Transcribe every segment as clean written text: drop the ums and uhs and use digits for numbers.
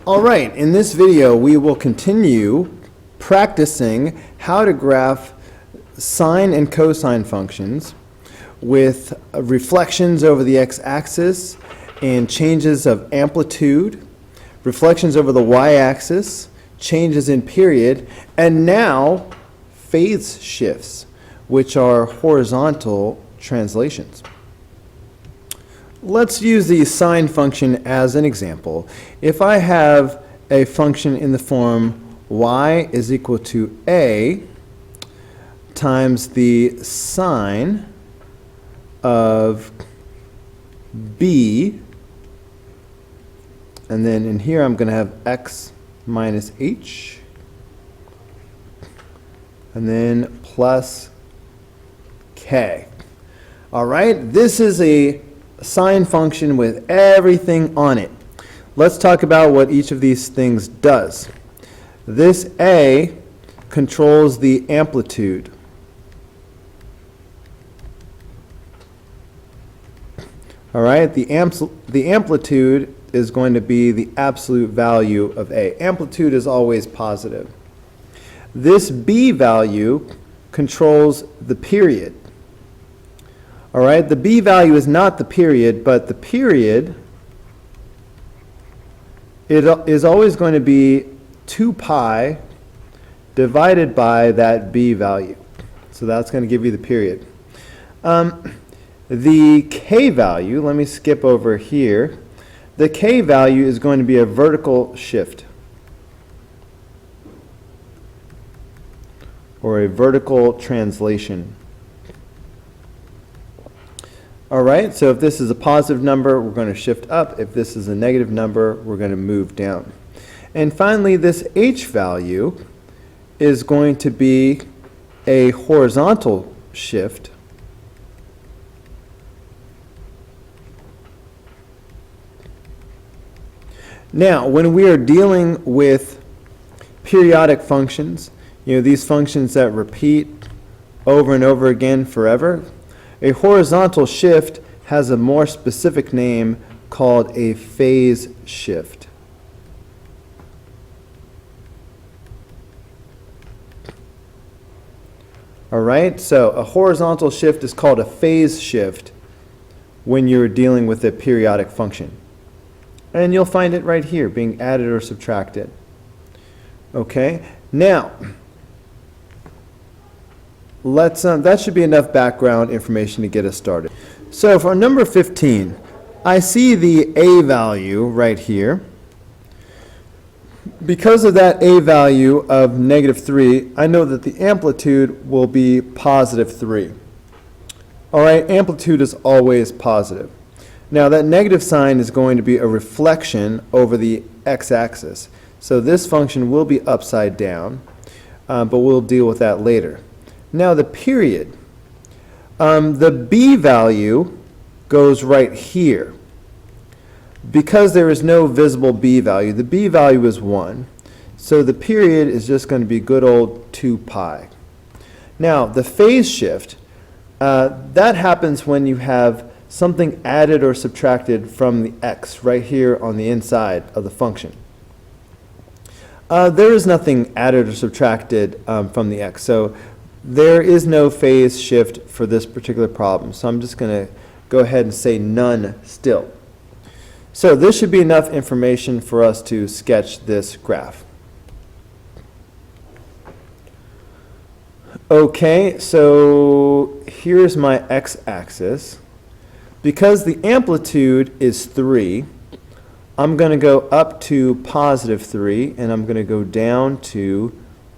All right, in this video we will continue practicing how to graph sine and cosine functions with reflections over the x-axis and changes of amplitude, reflections over the y-axis, changes in period, and now phase shifts, which are horizontal translations. Let's use the sine function as an example. If I have a function in the form y is equal to a times the sine of b, and then in here I'm going to have x minus h, and then plus k. All right, this is a sine function with everything on it. Let's talk about what each of these things does. This a controls the amplitude. All right, the amplitude is going to be the absolute value of a. Amplitude is always positive. This b value controls the period. All right, the b value is not the period, but the period is always going to be 2 pi divided by that b value. So that's going to give you the period. The k value, let me skip over here. The k value is going to be a vertical shift, or a vertical translation. All right, so if this is a positive number, we're going to shift up. If this is a negative number, we're going to move down. And finally, this h value is going to be a horizontal shift. Now, when we are dealing with periodic functions, these functions that repeat over and over again forever, a horizontal shift has a more specific name called a phase shift. All right, so a horizontal shift is called a phase shift when you're dealing with a periodic function. And you'll find it right here, being added or subtracted. Okay, now, that should be enough background information to get us started. So for number 15, I see the a value right here. Because of that a value of -3, I know that the amplitude will be +3. All right, amplitude is always positive. Now that negative sign is going to be a reflection over the x-axis. So this function will be upside down, but we'll deal with that later. Now the period. The b value goes right here. Because there is no visible b value, the b value is 1. So the period is just going to be good old 2 pi. Now the phase shift, that happens when you have something added or subtracted from the x right here on the inside of the function. There is nothing added or subtracted from the x, so there is no phase shift for this particular problem. So I'm just going to go ahead and say none still. So this should be enough information for us to sketch this graph. Okay, so here's my x-axis. Because the amplitude is 3, I'm going to go up to +3, and I'm going to go down to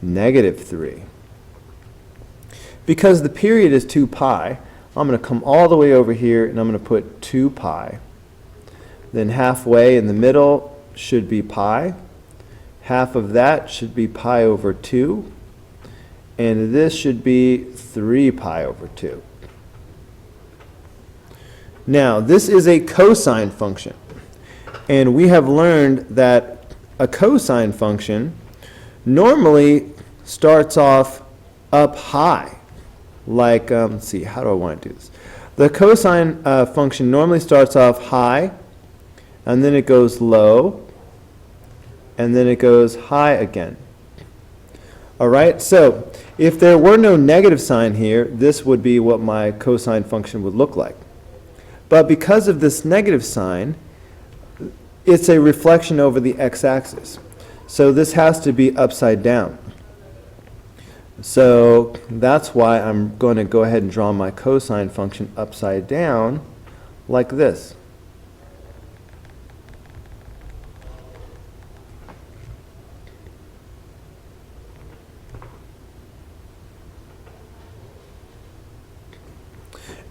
-3. Because the period is 2 pi, I'm going to come all the way over here, and I'm going to put 2 pi. Then halfway in the middle should be pi. Half of that should be pi over 2. And this should be 3 pi over 2. Now, this is a cosine function. And we have learned that a cosine function normally starts off up high. Like, let's see, how do I want to do this? The cosine function normally starts off high, and then it goes low, and then it goes high again. All right, so if there were no negative sign here, this would be what my cosine function would look like. But because of this negative sign, it's a reflection over the x-axis. So this has to be upside down. So that's why I'm going to go ahead and draw my cosine function upside down like this.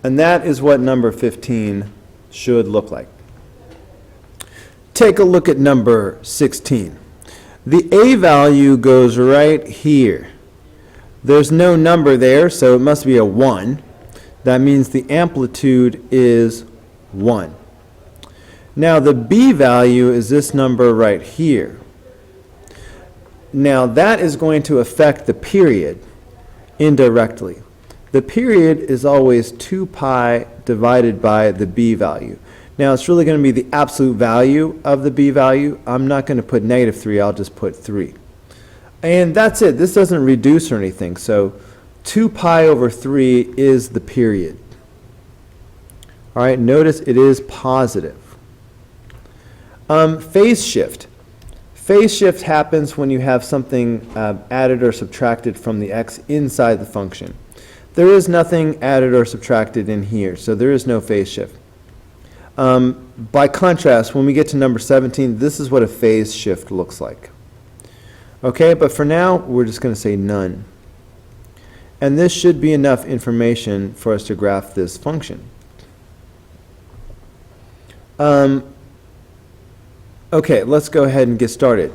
And that is what number 15 should look like. Take a look at number 16. The a value goes right here. There's no number there, so it must be a 1. That means the amplitude is 1. Now the b value is this number right here. Now that is going to affect the period indirectly. The period is always 2 pi divided by the b value. Now it's really going to be the absolute value of the b value. I'm not going to put negative 3, I'll just put 3. And that's it. This doesn't reduce or anything. So 2 pi over 3 is the period. All right, notice it is positive. Phase shift. Phase shift happens when you have something added or subtracted from the x inside the function. There is nothing added or subtracted in here, so there is no phase shift. By contrast, when we get to number 17, this is what a phase shift looks like. Okay, but for now, we're just going to say none. And this should be enough information for us to graph this function. Okay, let's go ahead and get started.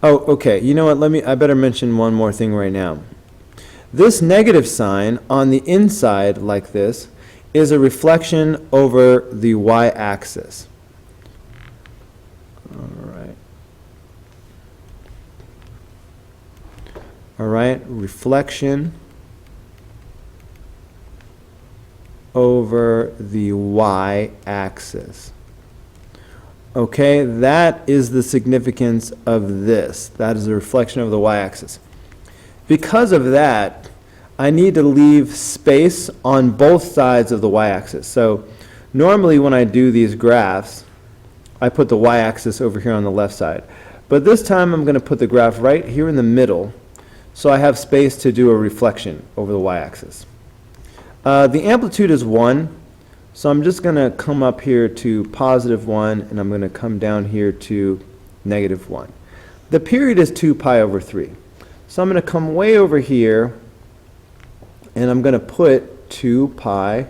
Oh, okay, you know what, I better mention one more thing right now. This negative sign on the inside, like this, is a reflection over the y-axis. All right, reflection over the y-axis. Okay, that is the significance of this. That is a reflection of the y-axis. Because of that, I need to leave space on both sides of the y-axis. So normally when I do these graphs, I put the y-axis over here on the left side. But this time I'm going to put the graph right here in the middle, so I have space to do a reflection over the y-axis. The amplitude is 1. So I'm just going to come up here to positive 1, and I'm going to come down here to negative 1. The period is 2 pi over 3. So I'm going to come way over here, and I'm going to put 2 pi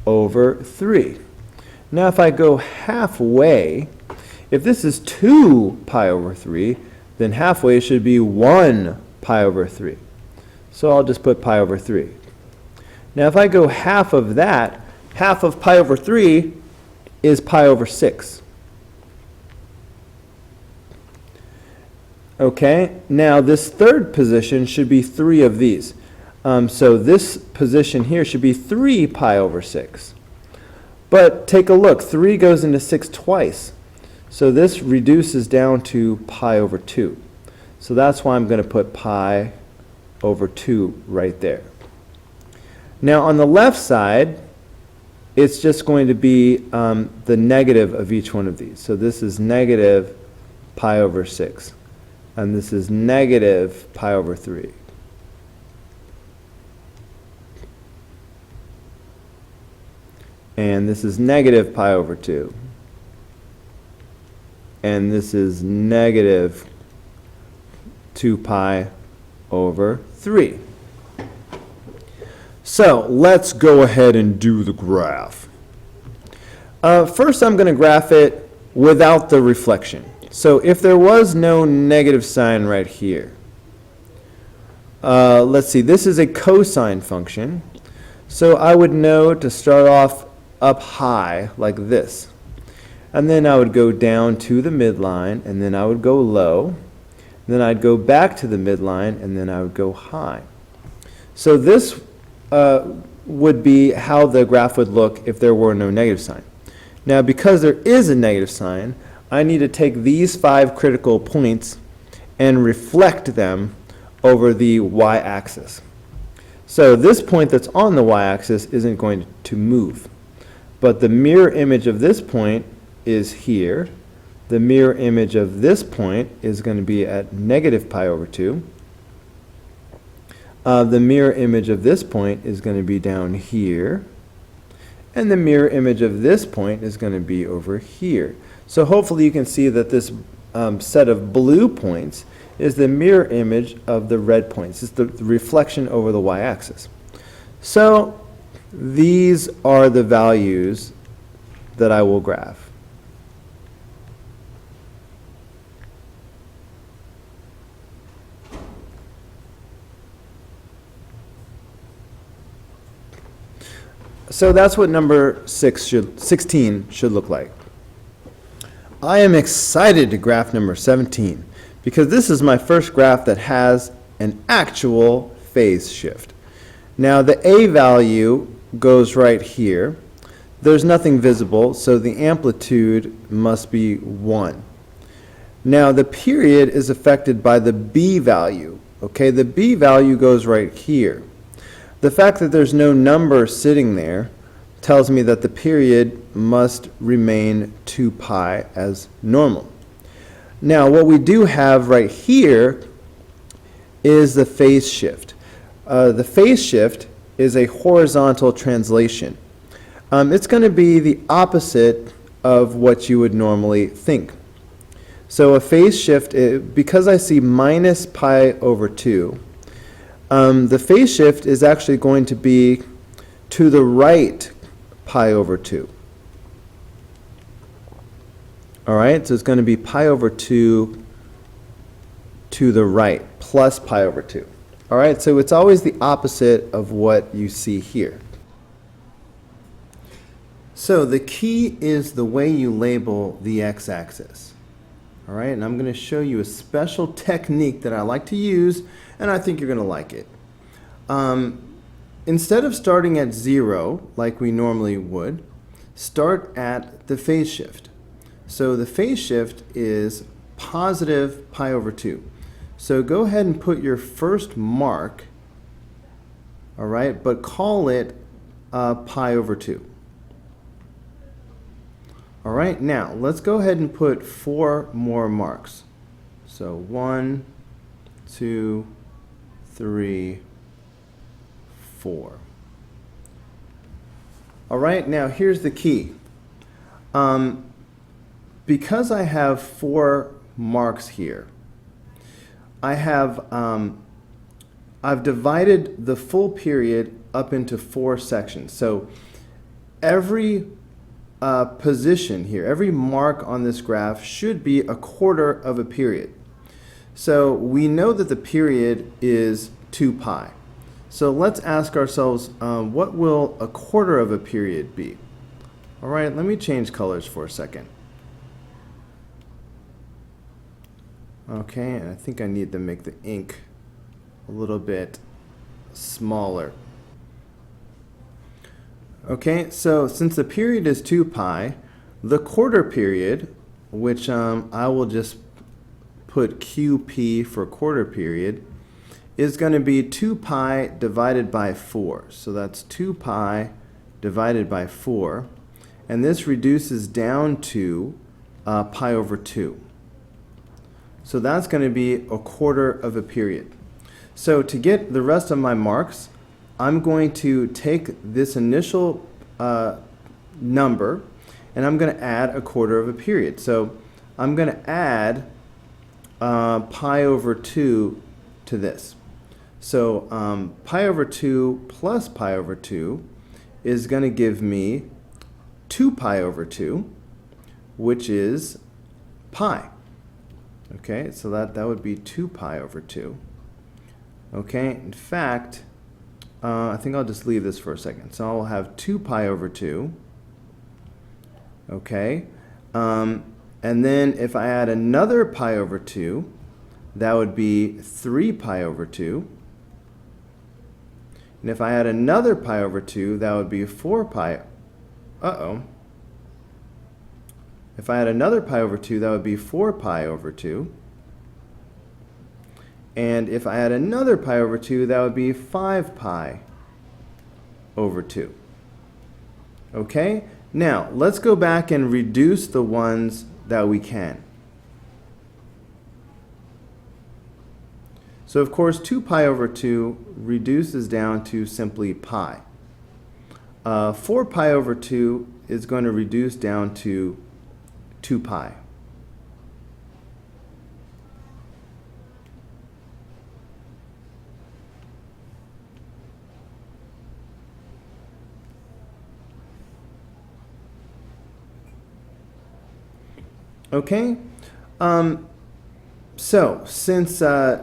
over 3. Now if I go halfway, if this is 2 pi over 3, then halfway should be 1 pi over 3. So I'll just put pi over 3. Now if I go half of that, half of pi over 3 is pi over 6. Okay, now this third position should be 3 of these. So this position here should be 3 pi over 6. But take a look, 3 goes into 6 twice. So this reduces down to pi over 2. So that's why I'm going to put pi over 2 right there. Now on the left side, it's just going to be the negative of each one of these. So this is negative pi over 6. And this is negative pi over 3. And this is negative pi over 2. And this is negative 2 pi over 3. So let's go ahead and do the graph. First I'm going to graph it without the reflection. So if there was no negative sign right here, let's see, this is a cosine function. So I would know to start off up high like this. And then I would go down to the midline, and then I would go low. And then I'd go back to the midline, and then I would go high. So this would be how the graph would look if there were no negative sign. Now, because there is a negative sign, I need to take these 5 critical points and reflect them over the y-axis. So this point that's on the y-axis isn't going to move. But the mirror image of this point is here. The mirror image of this point is going to be at negative pi over 2. The mirror image of this point is going to be down here. And the mirror image of this point is going to be over here. So hopefully you can see that this set of blue points is the mirror image of the red points. It's the reflection over the y-axis. So these are the values that I will graph. So that's what number 16 should look like. I am excited to graph number 17 because this is my first graph that has an actual phase shift. Now the A value goes right here. There's nothing visible, so the amplitude must be 1. Now the period is affected by the B value. Okay, the B value goes right here. The fact that there's no number sitting there tells me that the period must remain 2 pi as normal. Now, what we do have right here is the phase shift. The phase shift is a horizontal translation. It's going to be the opposite of what you would normally think. So a phase shift, because I see minus pi over 2, the phase shift is actually going to be to the right pi over 2. All right, so it's going to be pi over 2 to the right, plus pi over 2. All right, so it's always the opposite of what you see here. So the key is the way you label the x-axis. All right, and I'm going to show you a special technique that I like to use, and I think you're going to like it. Instead of starting at 0, like we normally would, start at the phase shift. So the phase shift is positive pi over 2. So go ahead and put your first mark, all right, but call it pi over 2. All right, now let's go ahead and put 4 more marks. So 1, 2, 3, 4. All right, now here's the key. Because I have 4 marks here, I've divided the full period up into 4 sections. So every position here, every mark on this graph should be a quarter of a period. So we know that the period is 2 pi. So let's ask ourselves, what will a quarter of a period be? All right, let me change colors for a second. Okay, and I think I need to make the ink a little bit smaller. Okay, so since the period is 2 pi, the quarter period, which I will just put QP for quarter period, is going to be 2 pi divided by 4. So that's 2 pi divided by 4. And this reduces down to pi over 2. So that's going to be a quarter of a period. So to get the rest of my marks, I'm going to take this initial number and I'm going to add a quarter of a period. So I'm going to add pi over 2 to this. So pi over 2 plus pi over 2 is going to give me 2 pi over 2, which is pi. Okay, so that would be 2 pi over 2. Okay, in fact, I think I'll just leave this for a second. So I'll have 2 pi over 2. Okay, and then if I add another pi over 2, that would be 3 pi over 2. And if I add another pi over 2, that would be 4 pi. If I add another pi over 2, that would be 4 pi over 2. And if I add another pi over 2, that would be 5 pi over 2. Okay? Now, let's go back and reduce the ones that we can. So, of course, 2 pi over 2 reduces down to simply pi. 4 pi over 2 is going to reduce down to 2 pi. Okay, so since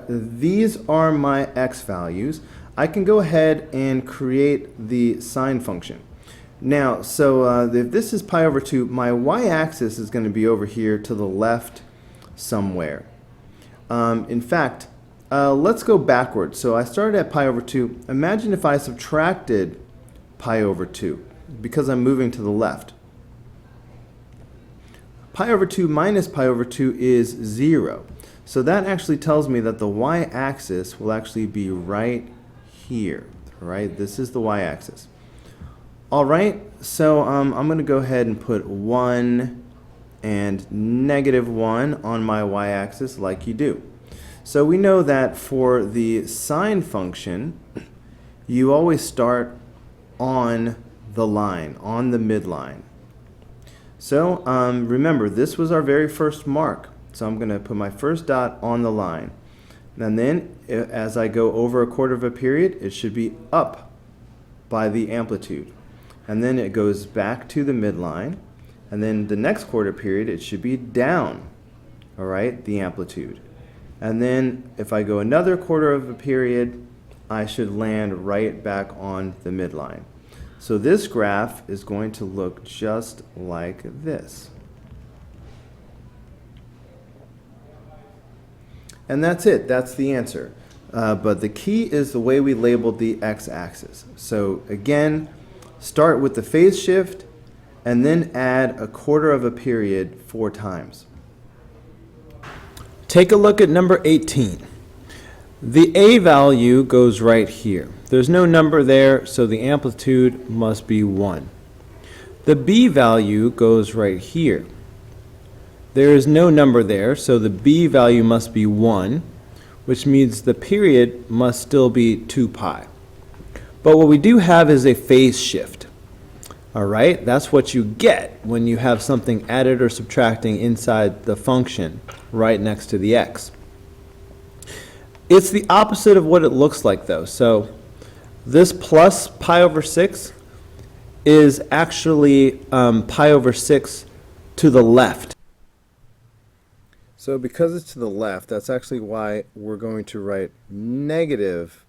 these are my x values, I can go ahead and create the sine function. Now, so if this is pi over 2, my y-axis is going to be over here to the left somewhere. In fact, let's go backwards. So I started at pi over 2. Imagine if I subtracted pi over 2, because I'm moving to the left. Pi over 2 minus pi over 2 is 0. So that actually tells me that the y-axis will actually be right here, right? This is the y-axis. All right, so I'm going to go ahead and put 1 and negative 1 on my y-axis like you do. So we know that for the sine function, you always start on the line, on the midline. So remember, this was our very first mark. So I'm going to put my first dot on the line. And then as I go over a quarter of a period, it should be up by the amplitude. And then it goes back to the midline. And then the next quarter period, it should be down, all right, the amplitude. And then if I go another quarter of a period, I should land right back on the midline. So this graph is going to look just like this. And that's it. That's the answer. But the key is the way we labeled the x-axis. So again, start with the phase shift and then add a quarter of a period 4 times. Take a look at number 18. The A value goes right here. There's no number there, so the amplitude must be 1. The B value goes right here. There is no number there, so the B value must be 1, which means the period must still be 2 pi. But what we do have is a phase shift. All right, that's what you get when you have something added or subtracting inside the function right next to the x. It's the opposite of what it looks like, though. So this plus pi over 6 is actually pi over 6 to the left. So because it's to the left, that's actually why we're going to write negative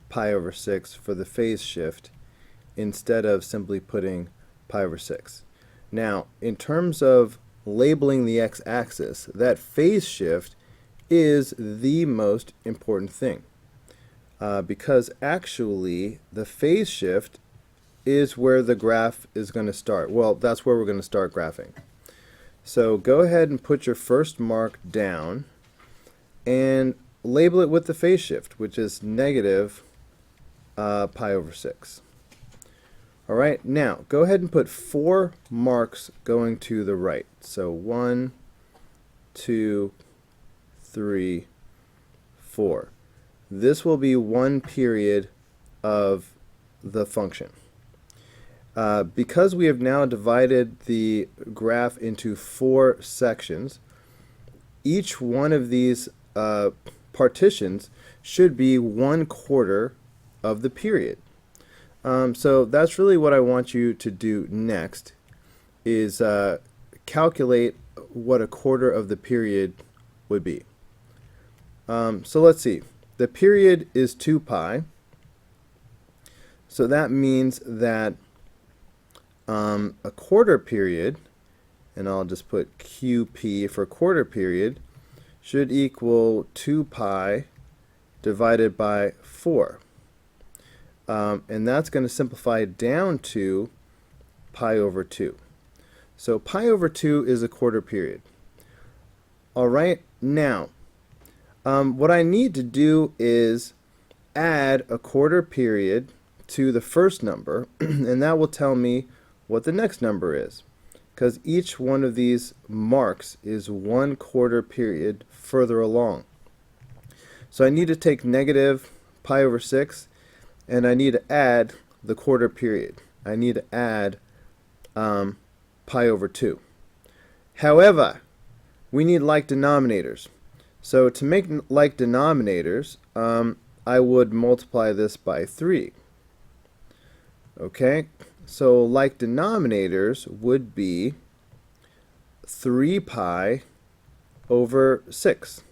pi over 6 for the phase shift instead of simply putting pi over 6. Now, in terms of labeling the x-axis, that phase shift is the most important thing because actually the phase shift is where the graph is going to start. Well, that's where we're going to start graphing. So go ahead and put your first mark down and label it with the phase shift, which is negative pi over 6. All right, now go ahead and put 4 marks going to the right. So 1, 2, 3, 4. This will be 1 period of the function. Because we have now divided the graph into 4 sections, each one of these partitions should be 1/4 of the period. So that's really what I want you to do next, is calculate what a quarter of the period would be. So let's see. The period is 2 pi. So that means that a quarter period, and I'll just put QP for quarter period, should equal 2 pi divided by 4. and that's going to simplify down to pi over 2. So pi over 2 is a quarter period. All right, now, what I need to do is add a quarter period to the first number, and that will tell me what the next number is, because each one of these marks is 1 quarter period further along. So I need to take negative pi over 6, and I need to add the quarter period. I need to add pi over 2. However, we need like denominators. So to make like denominators, I would multiply this by 3. Okay, so like denominators would be 3 pi over 6.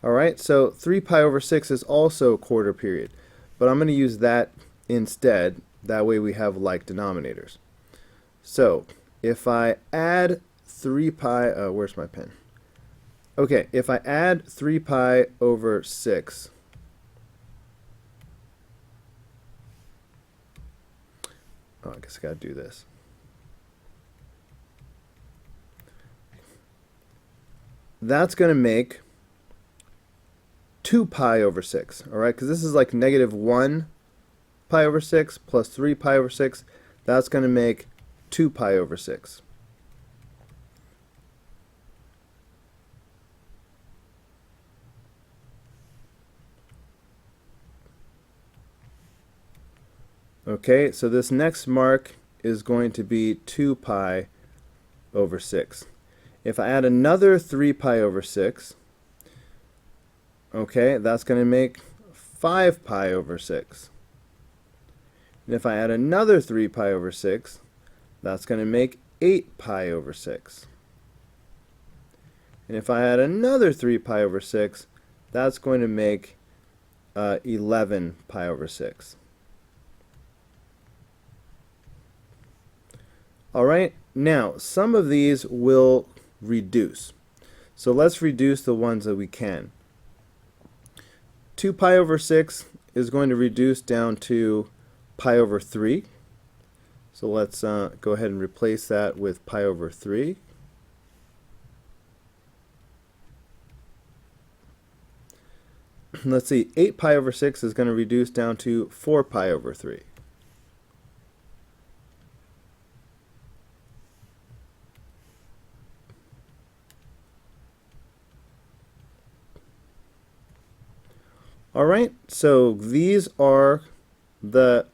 All right, so 3 pi over 6 is also a quarter period, but I'm going to use that instead. That way we have like denominators. So if I add 3 pi, where's my pen? Okay, if I add 3 pi over 6, I guess I gotta do this. That's gonna make 2 pi over 6, all right? Because this is like negative 1 pi over 6 plus 3 pi over 6. That's gonna make 2 pi over 6. Okay, so this next mark is going to be 2 pi over 6. If I add another 3 pi over 6, okay, that's going to make 5 pi over 6. And if I add another 3 pi over 6, that's going to make 8 pi over 6. And if I add another 3 pi over 6, that's going to make 11 pi over 6. All right, now some of these will reduce. So let's reduce the ones that we can. 2 pi over 6 is going to reduce down to pi over 3. So let's go ahead and replace that with pi over 3. Let's see, 8 pi over 6 is going to reduce down to 4 pi over 3. All right, so these are the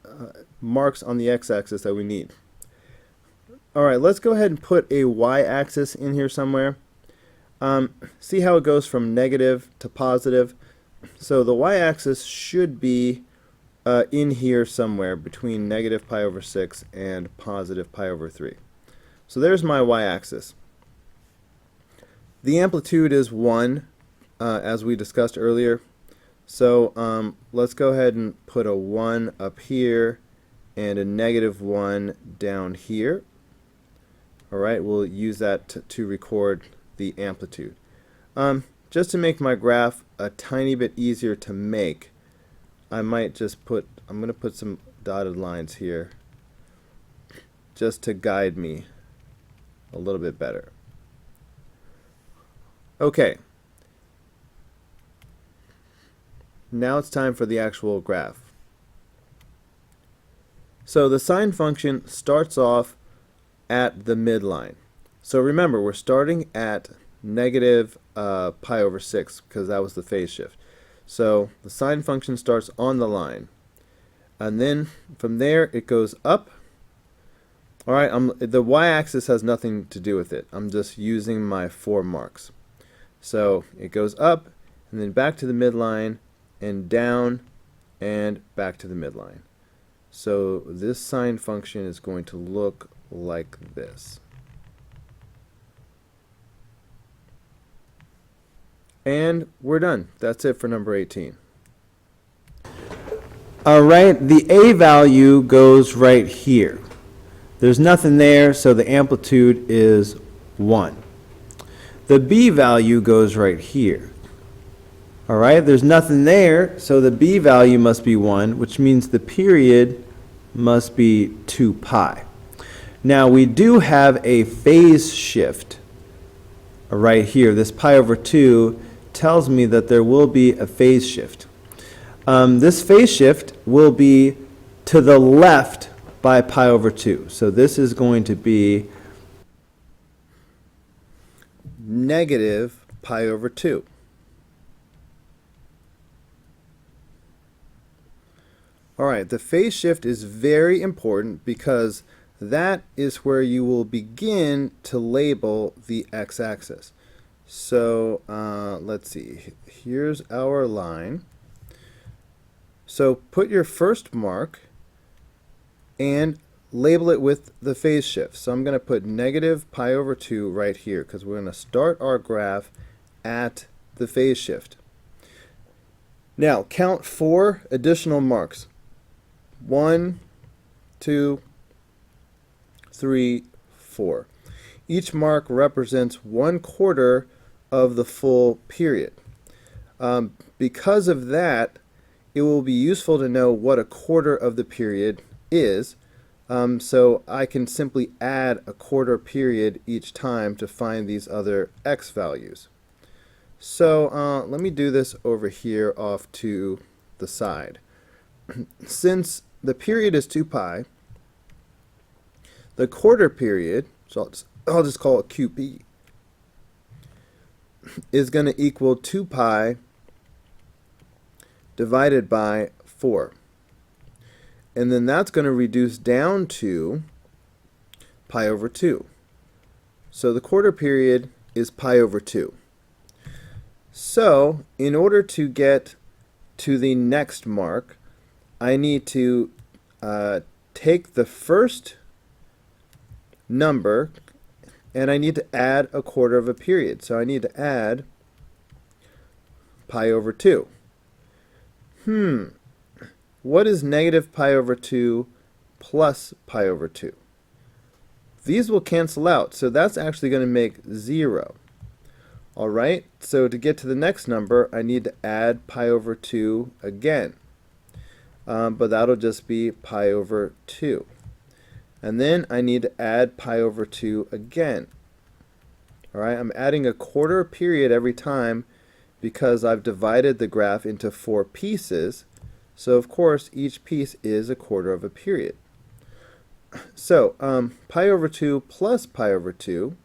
marks on the x-axis that we need. All right, let's go ahead and put a y-axis in here somewhere. See how it goes from negative to positive. So the y-axis should be in here somewhere between negative pi over 6 and positive pi over 3. So there's my y-axis. The amplitude is 1, as we discussed earlier. So let's go ahead and put a 1 up here and a negative 1 down here. All right, we'll use that to record the amplitude. Just to make my graph a tiny bit easier to make, I might just I'm going to put some dotted lines here just to guide me a little bit better. Okay. Now it's time for the actual graph. So the sine function starts off at the midline. So remember, we're starting at negative pi over 6 because that was the phase shift. So the sine function starts on the line. And then from there it goes up. All right, the y-axis has nothing to do with it. I'm just using my 4 marks. So it goes up and then back to the midline and down and back to the midline. So this sine function is going to look like this. And we're done. That's it for number 18. All right, the A value goes right here. There's nothing there, so the amplitude is 1. The B value goes right here. All right, there's nothing there, so the b value must be 1, which means the period must be 2 pi. Now, we do have a phase shift right here. This pi over 2 tells me that there will be a phase shift. This phase shift will be to the left by pi over 2. So this is going to be negative pi over 2. All right, the phase shift is very important because that is where you will begin to label the x-axis. So let's see, here's our line. So put your first mark and label it with the phase shift. So I'm going to put negative pi over 2 right here because we're going to start our graph at the phase shift. Now count 4 additional marks. 1, 2, 3, 4. Each mark represents 1/4 of the full period. Because of that, it will be useful to know what 1/4 of the period is. So I can simply add 1/4 period each time to find these other x values. So let me do this over here off to the side. Since the period is 2 pi, the 1/4 period, so I'll just call it QP, is going to equal 2 pi divided by 4. And then that's going to reduce down to pi over 2. So the 1/4 period is pi over 2. So in order to get to the next mark, I need to take the first number and I need to add 1/4 of a period. So I need to add pi over 2. What is negative pi over 2 plus pi over 2? These will cancel out, so that's actually going to make 0. All right, so to get to the next number, I need to add pi over 2 again. But that'll just be pi over 2. And then I need to add pi over 2 again. All right, I'm adding 1/4 period every time because I've divided the graph into 4 pieces. So of course, each piece is 1/4 of a period. So pi over 2 plus pi over 2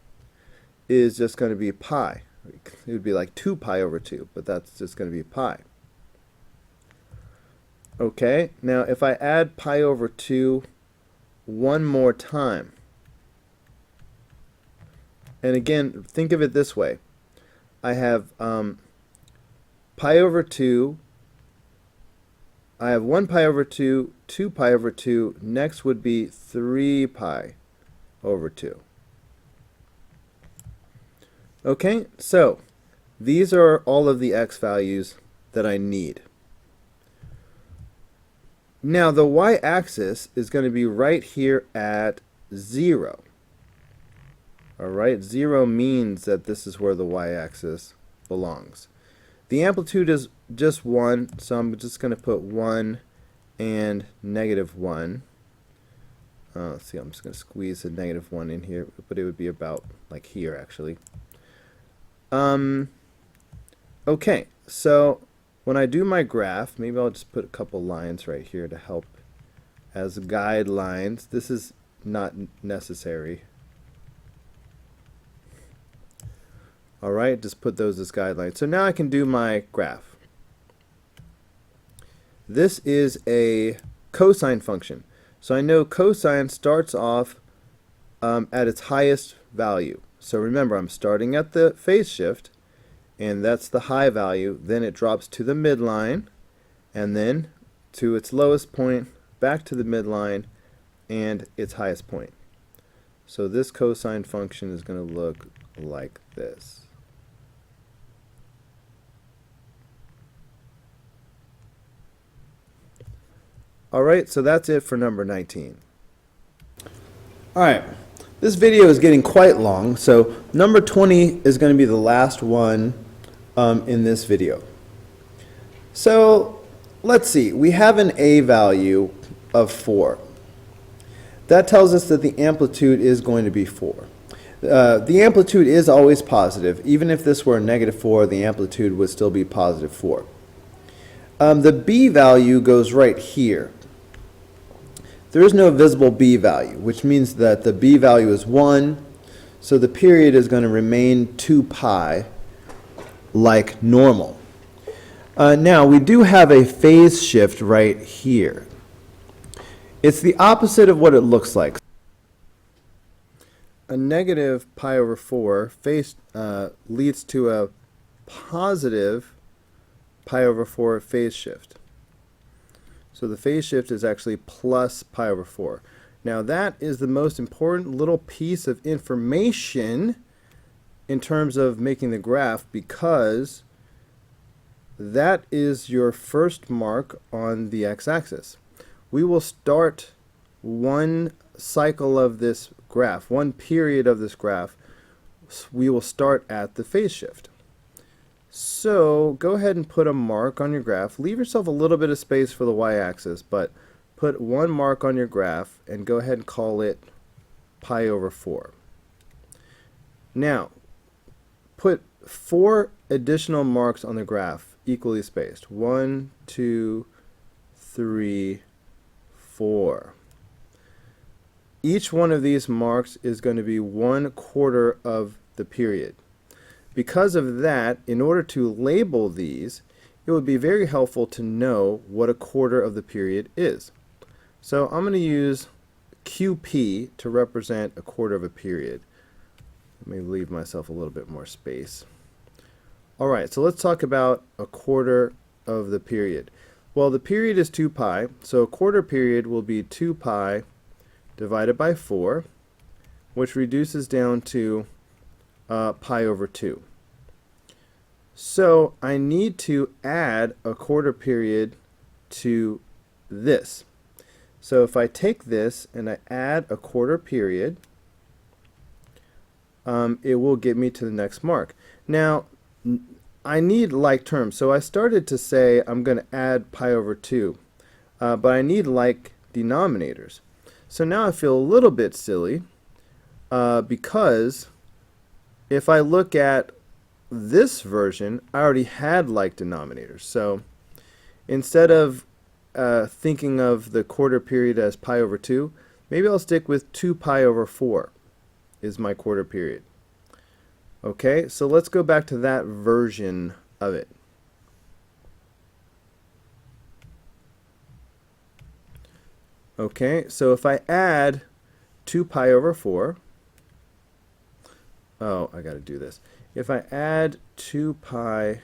is just going to be pi. It would be like 2 pi over 2, but that's just going to be pi. Okay, now if I add pi over 2 one more time, and again, think of it this way. I have pi over 2, I have 1 pi over 2, 2 pi over 2, next would be 3 pi over 2. Okay, so these are all of the x values that I need. Now the y-axis is going to be right here at 0. Alright, 0 means that this is where the y-axis belongs. The amplitude is just 1, so I'm just going to put 1 and -1. Let's see, I'm just going to squeeze the -1 in here, but it would be about like here actually. Okay, so when I do my graph, maybe I'll just put a couple lines right here to help as guidelines. This is not necessary. Alright, just put those as guidelines. So now I can do my graph. This is a cosine function. So I know cosine starts off at its highest value. So remember, I'm starting at the phase shift, and that's the high value. Then it drops to the midline, and then to its lowest point, back to the midline, and its highest point. So this cosine function is going to look like this. Alright, so that's it for number 19. Alright, this video is getting quite long, so number 20 is going to be the last one in this video. So let's see, we have an A value of 4. That tells us that the amplitude is going to be 4. The amplitude is always positive. Even if this were a -4, the amplitude would still be positive 4. The B value goes right here. There is no visible B value, which means that the B value is 1, so the period is going to remain 2 pi like normal. Now, we do have a phase shift right here. It's the opposite of what it looks like. A negative pi over 4 leads to a positive pi over 4 phase shift. So the phase shift is actually plus pi over 4. Now that is the most important little piece of information in terms of making the graph, because that is your first mark on the x-axis. We will start one cycle of this graph, one period of this graph. We will start at the phase shift. So go ahead and put a mark on your graph. Leave yourself a little bit of space for the y-axis, but put one mark on your graph and go ahead and call it pi over 4. Now, put 4 additional marks on the graph, equally spaced. 1, 2, 3, 4. Each one of these marks is going to be 1/4 of the period. Because of that, in order to label these, it would be very helpful to know what 1/4 of the period is. So I'm going to use QP to represent 1/4 of a period. Let me leave myself a little bit more space. All right, so let's talk about 1/4 of the period. Well, the period is 2 pi, so 1/4 period will be 2 pi divided by 4, which reduces down to pi over 2. So I need to add 1/4 period to this. So if I take this and I add 1/4 period, it will get me to the next mark. Now, I need like terms. So I started to say I'm going to add pi over 2, but I need like denominators. So now I feel a little bit silly because if I look at this version, I already had like denominators. So instead of thinking of the 1/4 period as pi over 2, maybe I'll stick with 2 pi over 4 is my 1/4 period. Okay, so let's go back to that version of it. Okay, so if I add 2 pi over 4, oh, I got to do this. If I add 2 pi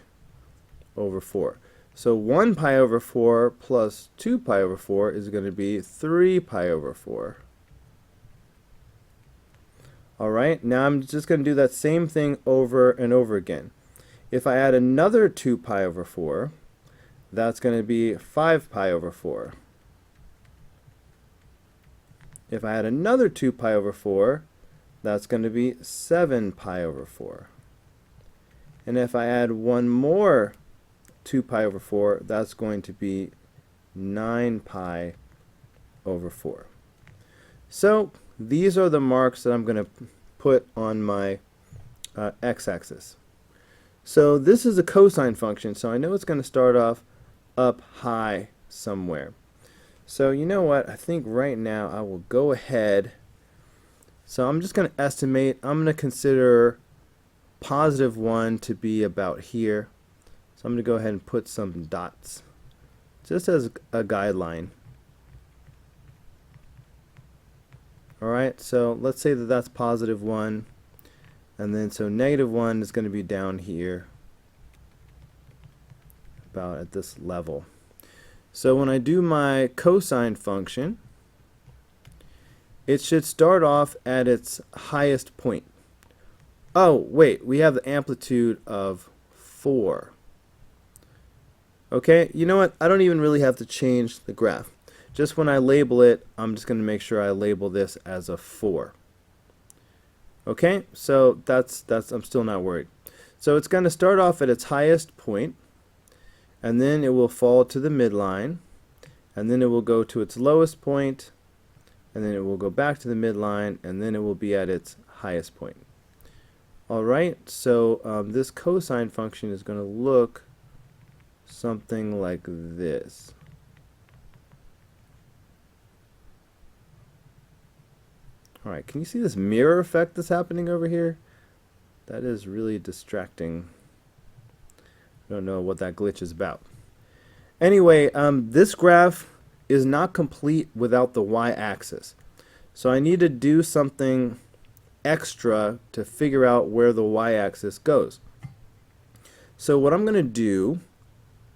over 4, so 1 pi over 4 plus 2 pi over 4 is going to be 3 pi over 4. All right, now I'm just going to do that same thing over and over again. If I add another 2 pi over 4, that's going to be 5 pi over 4. If I add another 2 pi over 4, that's going to be 7 pi over 4. And if I add one more 2 pi over 4, that's going to be 9 pi over 4. So these are the marks that I'm going to put on my x-axis. So this is a cosine function, so I know it's going to start off up high somewhere. So you know what, I think right now I will go ahead. So I'm just going to estimate. I'm going to consider positive 1 to be about here. So I'm going to go ahead and put some dots just as a guideline. Alright, so let's say that that's positive 1, and then so negative 1 is going to be down here about at this level. So when I do my cosine function, it should start off at its highest point. Oh, wait, we have the amplitude of 4. Okay, you know what? I don't even really have to change the graph. Just when I label it, I'm just going to make sure I label this as a 4. Okay, so that's I'm still not worried. So it's going to start off at its highest point, and then it will fall to the midline, and then it will go to its lowest point, and then it will go back to the midline, and then it will be at its highest point. Alright, so this cosine function is going to look something like this. Alright, can you see this mirror effect that's happening over here? That is really distracting. I don't know what that glitch is about. Anyway, this graph is not complete without the y-axis. So I need to do something extra to figure out where the y-axis goes. So what I'm going to do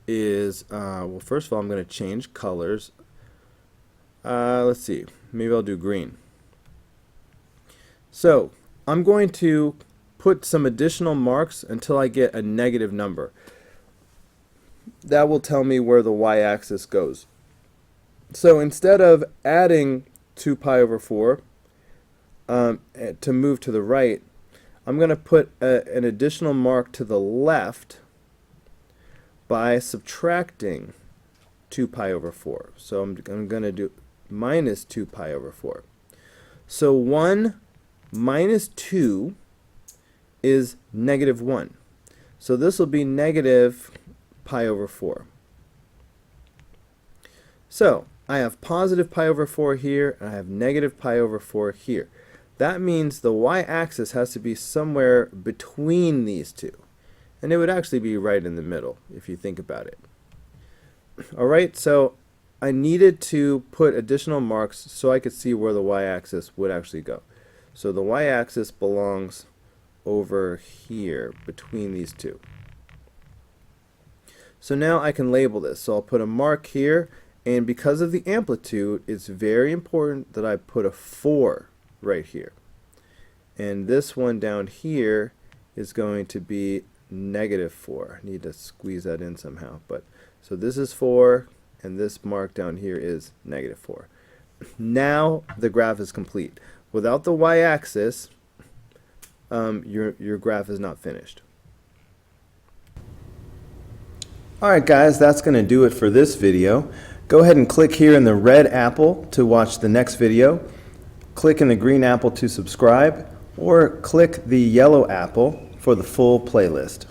is, well, first of all, I'm going to change colors. Let's see, maybe I'll do green. So I'm going to put some additional marks until I get a negative number. That will tell me where the y-axis goes. So instead of adding 2 pi over 4 to move to the right, I'm going to put an additional mark to the left by subtracting 2 pi over 4. So I'm going to do minus 2 pi over 4. So 1 minus 2 is negative 1. So this will be negative pi over 4. So I have positive pi over 4 here, and I have negative pi over 4 here. That means the y-axis has to be somewhere between these two. And it would actually be right in the middle, if you think about it. Alright, so I needed to put additional marks so I could see where the y-axis would actually go. So the y-axis belongs over here, between these two. So now I can label this. So I'll put a mark here, and because of the amplitude, it's very important that I put a 4 right here. And this one down here is going to be negative 4. I need to squeeze that in somehow. But so this is 4, and this mark down here is negative 4. Now the graph is complete. Without the y-axis, your graph is not finished. Alright guys, that's going to do it for this video. Go ahead and click here in the red apple to watch the next video. Click in the green apple to subscribe, or click the yellow apple for the full playlist.